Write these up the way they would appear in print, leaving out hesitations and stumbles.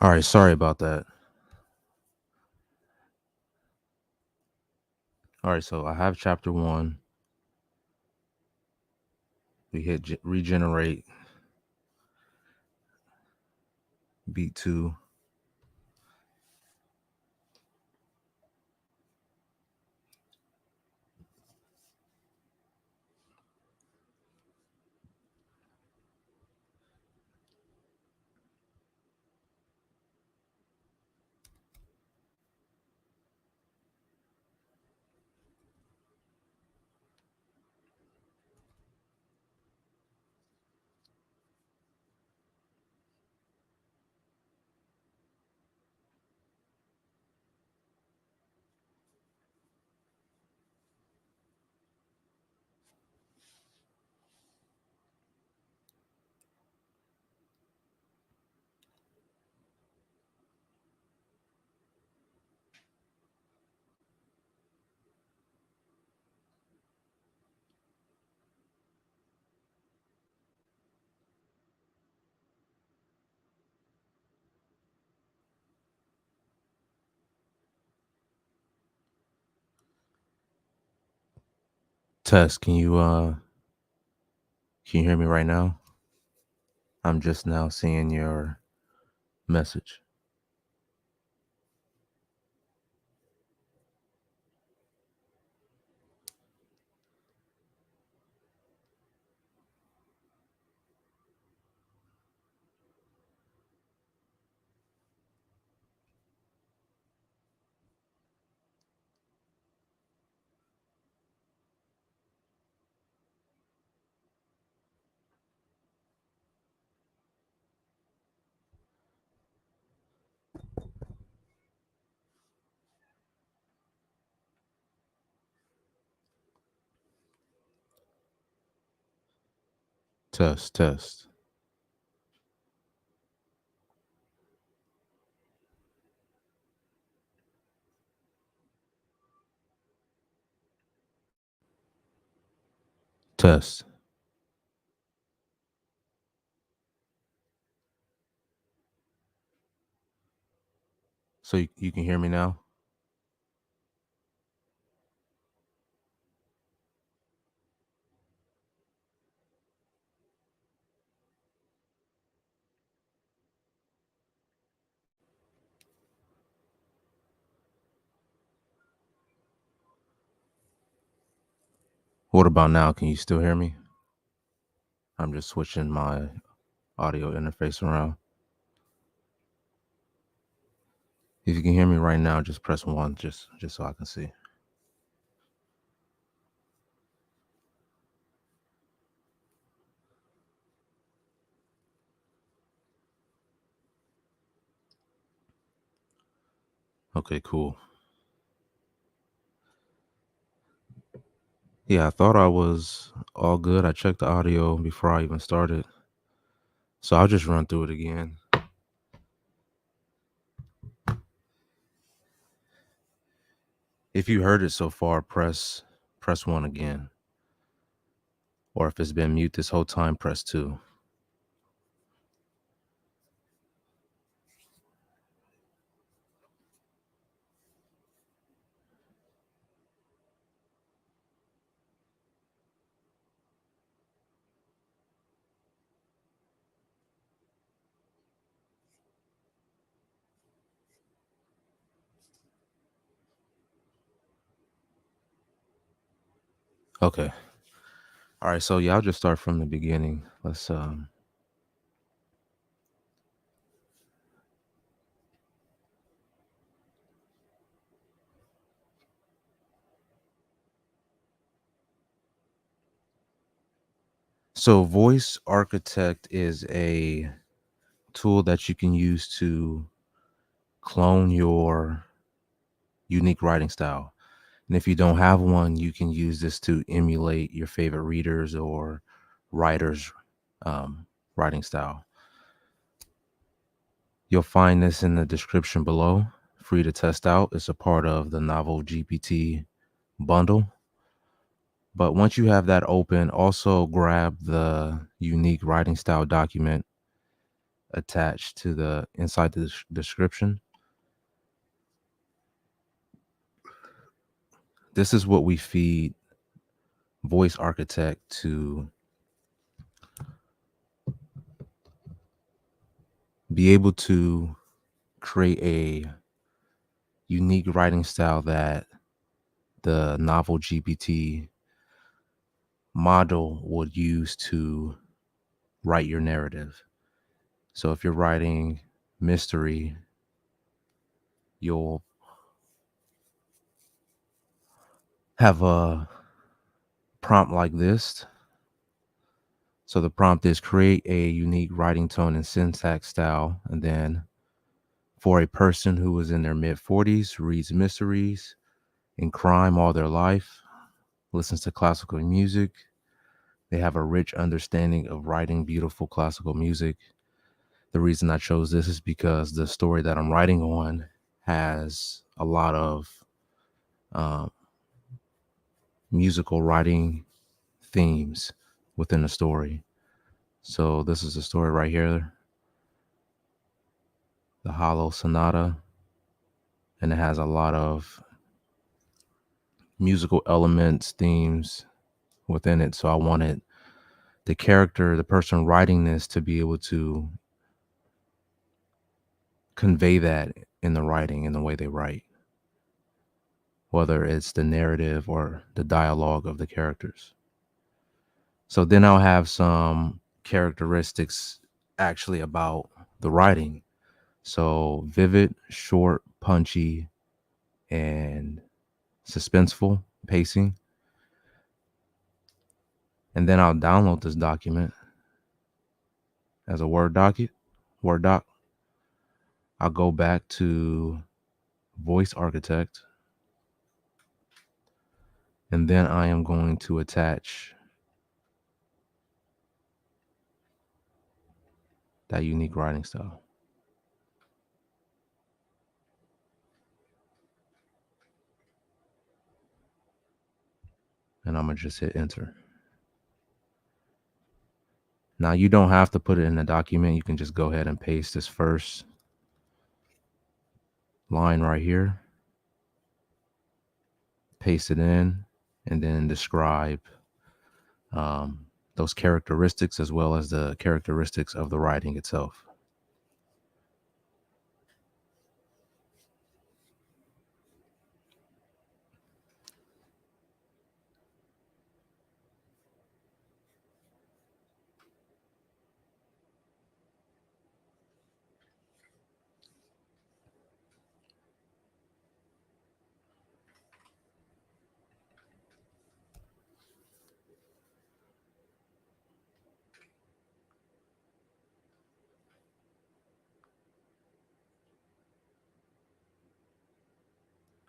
All right, sorry about that. All right, so I have chapter 1. We hit regenerate, beat 2. Test, can you hear me right now? I'm just now seeing your message. Test, test, test. So you can hear me now? What about now? Can you still hear me? I'm just switching my audio interface around. If you can hear me right now, just press 1 just so I can see. Okay, cool. Yeah, I thought I was all good. I checked the audio before I even started. So I'll just run through it again. If you heard it so far, press 1 again. Or if it's been mute this whole time, press 2. Okay. All right, so yeah, I'll just start from the beginning. Let's So Voice Architect is a tool that you can use to clone your unique writing style. And if you don't have one, you can use this to emulate your favorite readers or writers' writing style. You'll find this in the description below, free to test out. It's a part of the Novel GPT bundle. But once you have that open, also grab the unique writing style document attached to the inside the description. This is what we feed Voice Architect to be able to create a unique writing style that the novel GPT model would use to write your narrative. So if you're writing mystery, you'll have a prompt like this. So the prompt is create a unique writing tone and syntax style. And then for a person who is in their mid 40s, reads mysteries and crime all their life, listens to classical music, they have a rich understanding of writing beautiful classical music. The reason I chose this is because the story that I'm writing on has a lot of um, musical writing themes within the story. So this is the story right here, the Hollow Sonata, and it has a lot of musical elements, themes within it. So I wanted the character, the person writing this, to be able to convey that in the writing, in the way they write, whether it's the narrative or the dialogue of the characters. So then I'll have some characteristics actually about the writing. So vivid, short, punchy, and suspenseful pacing. And then I'll download this document as a Word doc. I'll go back to Voice Architect, and then I am going to attach that unique writing style. And I'm going to just hit enter. Now you don't have to put it in the document. You can just go ahead and paste this first line right here, paste it in, and then describe those characteristics as well as the characteristics of the writing itself.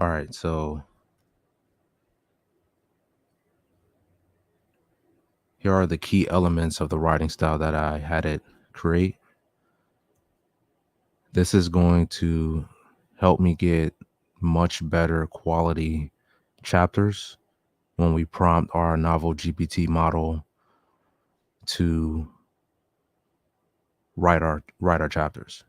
All right, so here are the key elements of the writing style that I had it create. This is going to help me get much better quality chapters when we prompt our novel GPT model to write our chapters.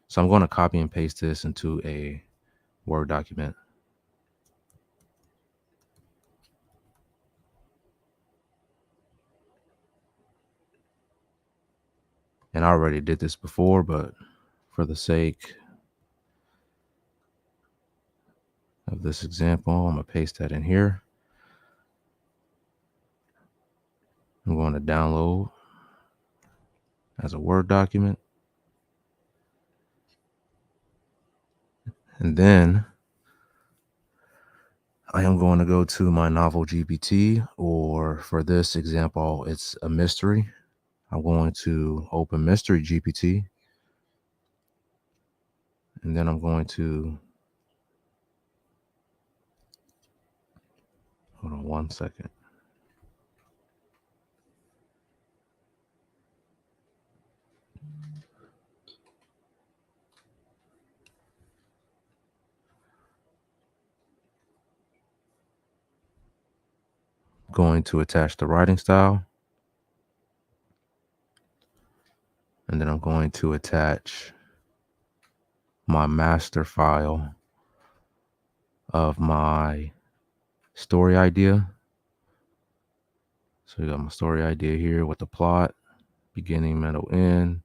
So I'm going to copy and paste this into a Word document. And I already did this before, but for the sake of this example, I'm going to paste that in here. I'm going to download as a Word document. And then I am going to go to my novel GPT, or for this example, it's a mystery. I'm going to open Mystery GPT, and then I'm going to, hold on one second. Going to attach the writing style. And then I'm going to attach my master file of my story idea. So we got my story idea here with the plot, beginning, middle, end.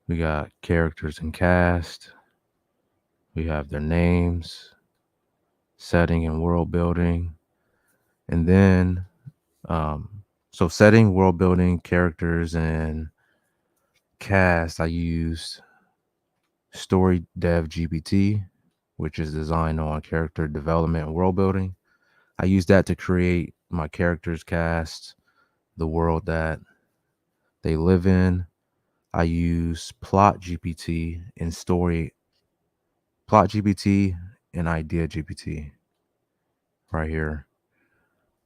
We got characters and cast. We have their names, setting and world building. And then, so setting, world building, characters, and cast, I used Story Dev GPT, which is designed on character development and world building. I used that to create my characters, cast, the world that they live in. I use Plot GPT and Idea GPT right here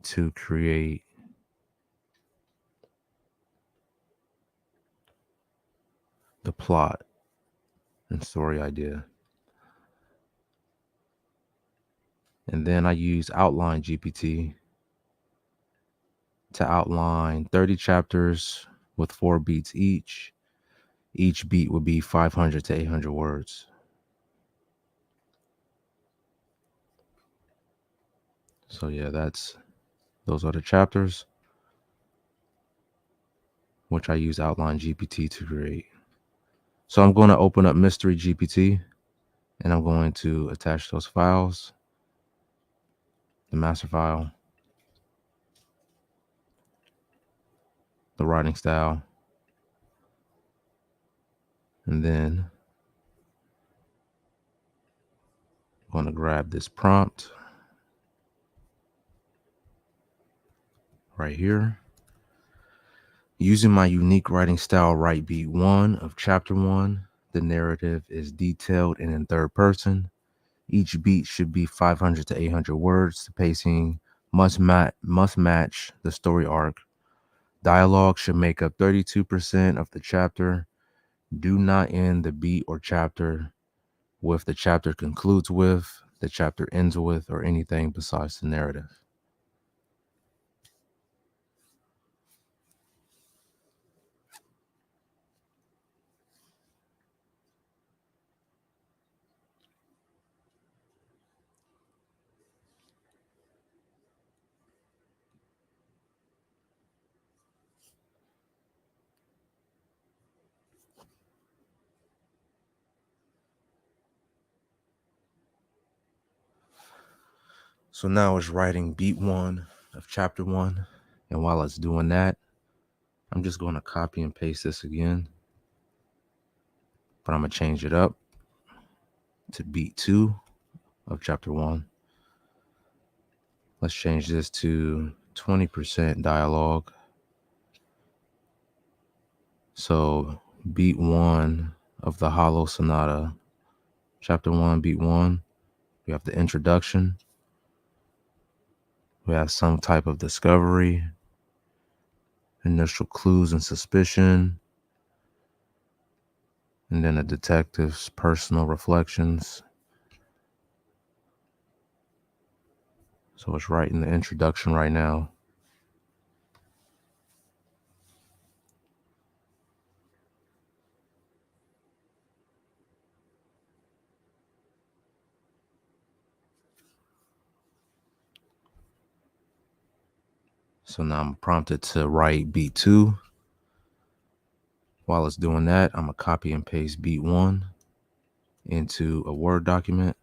to create the plot and story idea. And then I use Outline GPT to outline 30 chapters with 4 beats each. Each beat would be 500 to 800 words. So yeah, those are the chapters which I use Outline GPT to create. So I'm going to open up Mystery GPT and I'm going to attach those files, the master file, the writing style, and then I'm going to grab this prompt right here. Using my unique writing style, write beat 1 of chapter 1. The narrative is detailed and in third person. Each beat should be 500 to 800 words. The pacing must match the story arc. Dialogue should make up 32% of the chapter. Do not end the beat or chapter with the chapter concludes with, the chapter ends with, or anything besides the narrative. So now it's writing beat 1 of chapter 1. And while it's doing that, I'm just going to copy and paste this again. But I'm going to change it up to beat 2 of chapter 1. Let's change this to 20% dialogue. So beat 1 of the Hollow Sonata, chapter 1, beat 1. We have the introduction. We have some type of discovery, initial clues and suspicion, and then a detective's personal reflections. So it's writing the introduction right now. So now I'm prompted to write beat 2. While it's doing that, I'm going to copy and paste beat 1 into a Word document.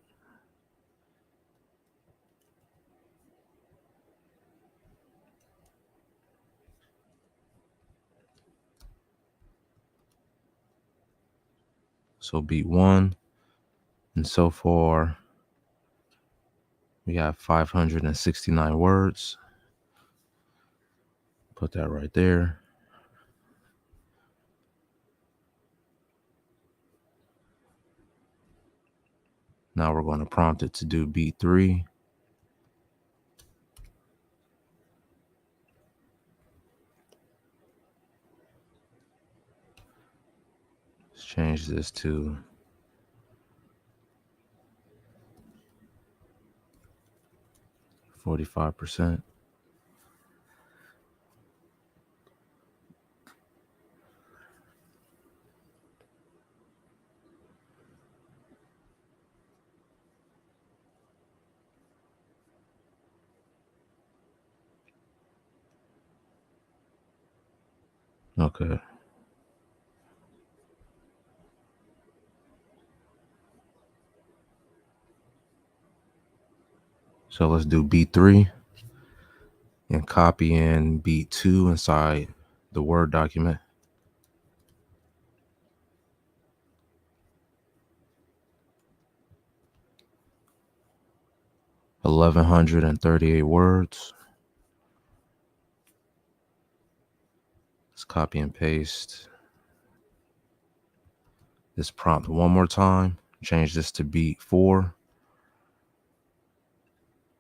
So beat 1. And so far, we have 569 words. Put that right there. Now we're going to prompt it to do beat 3. Let's change this to 45%. Okay. So let's do beat 3 and copy in beat 2 inside the Word document. 1,138 words. Let's copy and paste this prompt one more time. Change this to beat 4.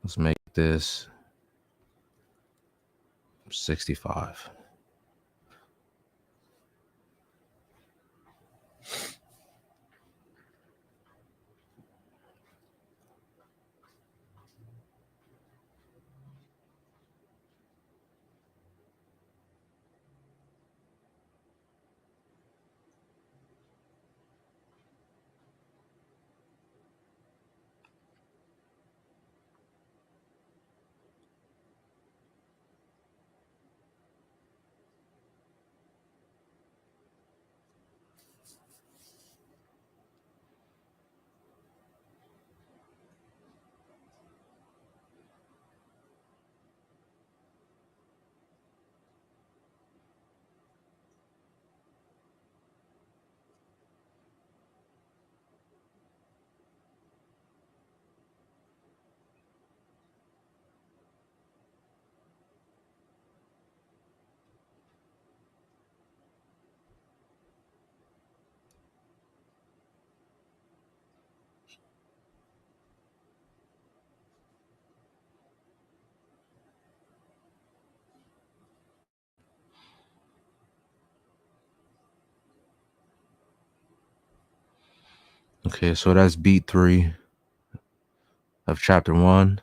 Let's make this 65. Okay, so that's beat 3 of chapter 1.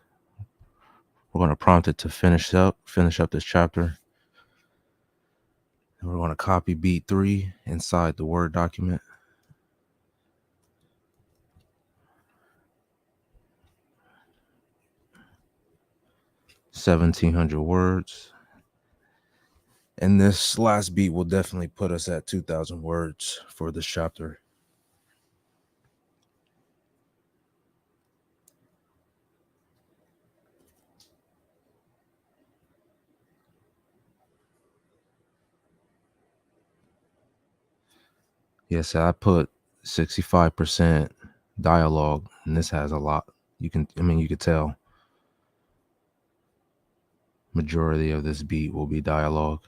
We're going to prompt it to finish up this chapter. And we're going to copy beat 3 inside the Word document. 1,700 words. And this last beat will definitely put us at 2,000 words for this chapter. Yes, I put 65% dialogue, and this has a lot. You could tell majority of this beat will be dialogue.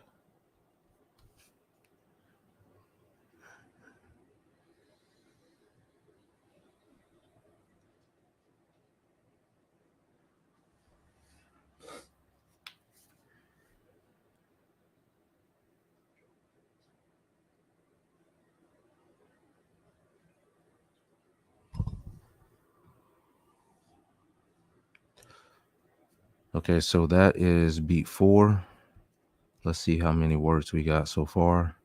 Okay, so that is beat 4. Let's see how many words we got so far.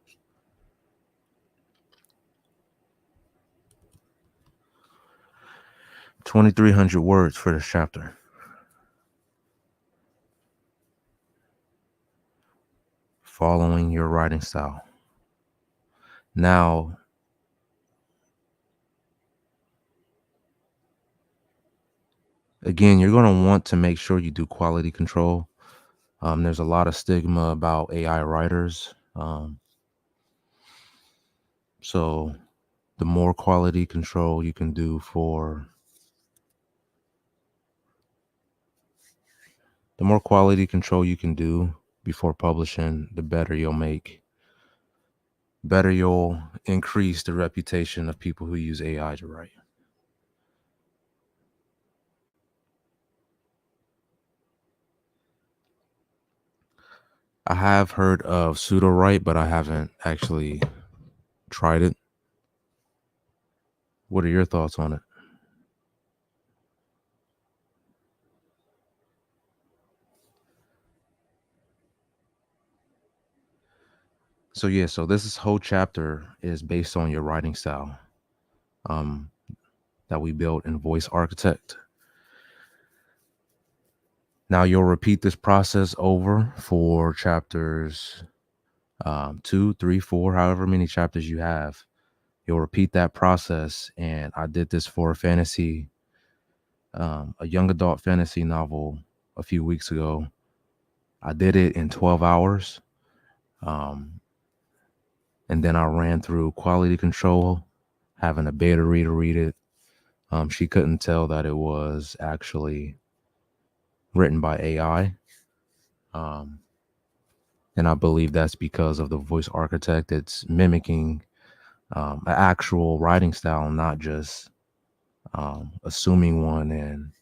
2,300 words for this chapter. Following your writing style. Now, again, you're going to want to make sure you do quality control. There's a lot of stigma about AI writers. So the more quality control you can do before publishing, the better you'll make. Better you'll increase the reputation of people who use AI to write. I have heard of pseudo write, but I haven't actually tried it. What are your thoughts on it? So this whole chapter is based on your writing style that we built in Voice Architect. Now you'll repeat this process over for chapters two, three, four, however many chapters you have. You'll repeat that process. And I did this for a young adult fantasy novel a few weeks ago. I did it in 12 hours. Um, and then I ran through quality control, having a beta reader read it. She couldn't tell that it was actually written by AI. Um, and I believe that's because of the voice architect. It's mimicking an actual writing style, not just assuming one and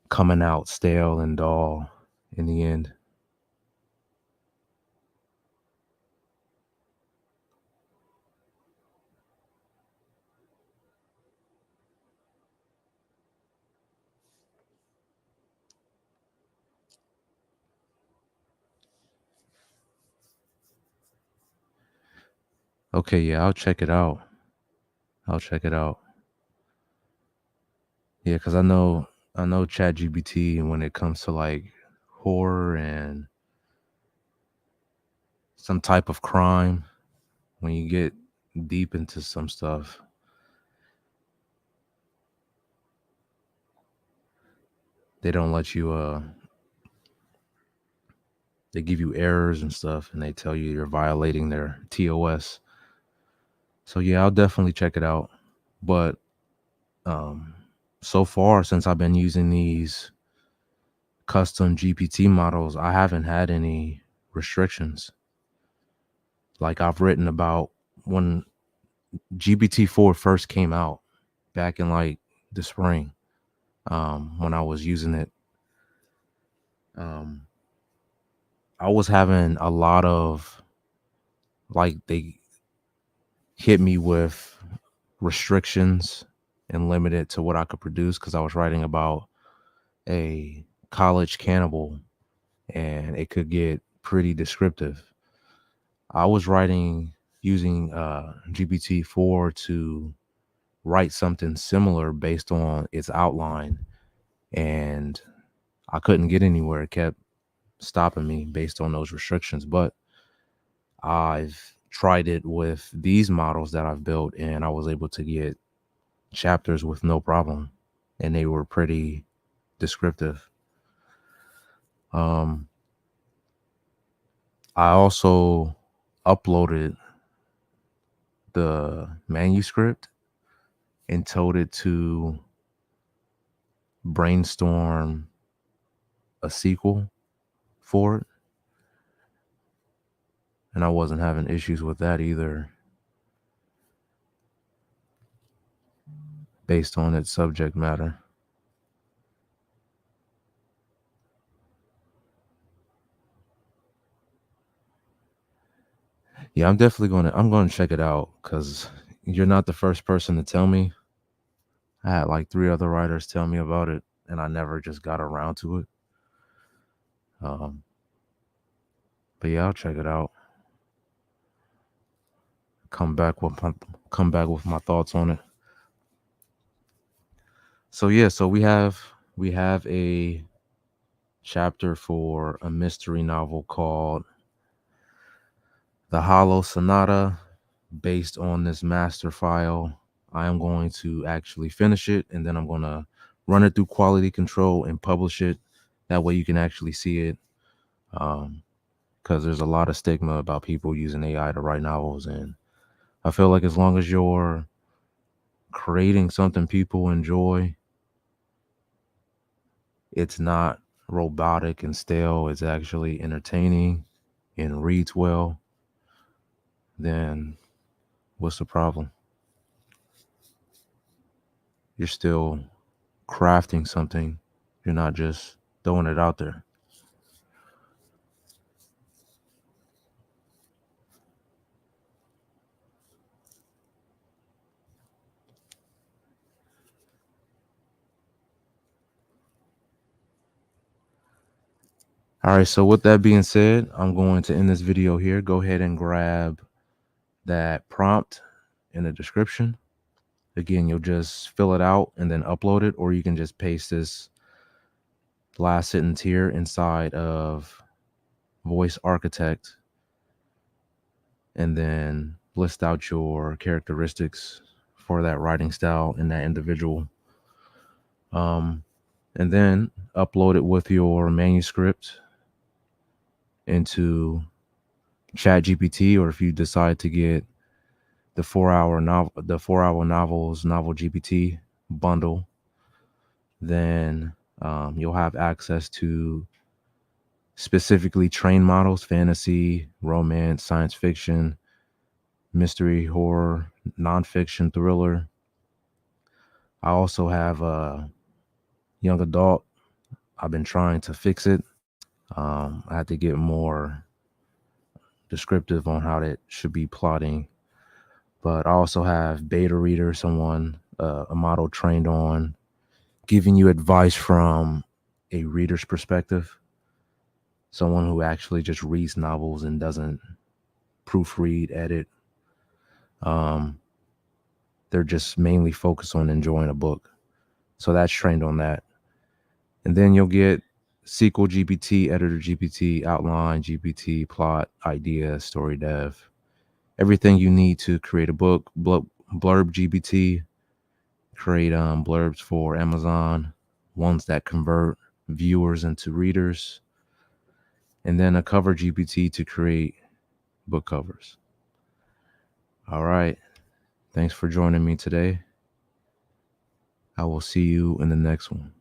coming out stale and dull in the end. Okay, yeah, I'll check it out. I'll check it out. Yeah, because I know ChatGPT when it comes to like horror and some type of crime, when you get deep into some stuff, they don't let you they give you errors and stuff and they tell you you're violating their TOS. So yeah, I'll definitely check it out. But um so far since I've been using these custom GPT models, I haven't had any restrictions. Like I've written about when GPT-4 first came out back in like the spring, when I was using it. Um I was having a lot of like they hit me with restrictions and limited to what I could produce because I was writing about a college cannibal and it could get pretty descriptive. I was writing using GPT-4 to write something similar based on its outline, and I couldn't get anywhere. It kept stopping me based on those restrictions. But I've tried it with these models that I've built, and I was able to get chapters with no problem, and they were pretty descriptive. Um, I also uploaded the manuscript and told it to brainstorm a sequel for it, and I wasn't having issues with that either based on its subject matter. Yeah, I'm going to check it out because you're not the first person to tell me. I had like three other writers tell me about it, and I never just got around to it. Um, but yeah, I'll check it out. Come back with my thoughts on it. So yeah, so we have a chapter for a mystery novel called The Hollow Sonata, based on this master file. I am going to actually finish it and then I'm going to run it through quality control and publish it. That way you can actually see it. Because there's a lot of stigma about people using AI to write novels. And I feel like as long as you're creating something people enjoy, it's not robotic and stale, it's actually entertaining and reads well, then what's the problem? You're still crafting something. You're not just throwing it out there. All right, so with that being said, I'm going to end this video here. Go ahead and grab that prompt in the description. Again, you'll just fill it out and then upload it, or you can just paste this last sentence here inside of Voice Architect and then list out your characteristics for that writing style in that individual. Um, and then upload it with your manuscript into Chat GPT, or if you decide to get the 4 hour novels novel GPT bundle, then you'll have access to specifically trained models: fantasy, romance, science fiction, mystery, horror, nonfiction, thriller. I also have a young adult. I've been trying to fix it. I had to get more descriptive on how that should be plotting. But I also have beta reader, someone, a model trained on giving you advice from a reader's perspective, someone who actually just reads novels and doesn't proofread, edit. Um, they're just mainly focused on enjoying a book. So that's trained on that. And then you'll get SQL GPT, Editor GPT, Outline GPT, Plot, Idea, Story Dev, everything you need to create a book. Blurb GPT, create blurbs for Amazon, ones that convert viewers into readers, and then a cover GPT to create book covers. All right. Thanks for joining me today. I will see you in the next one.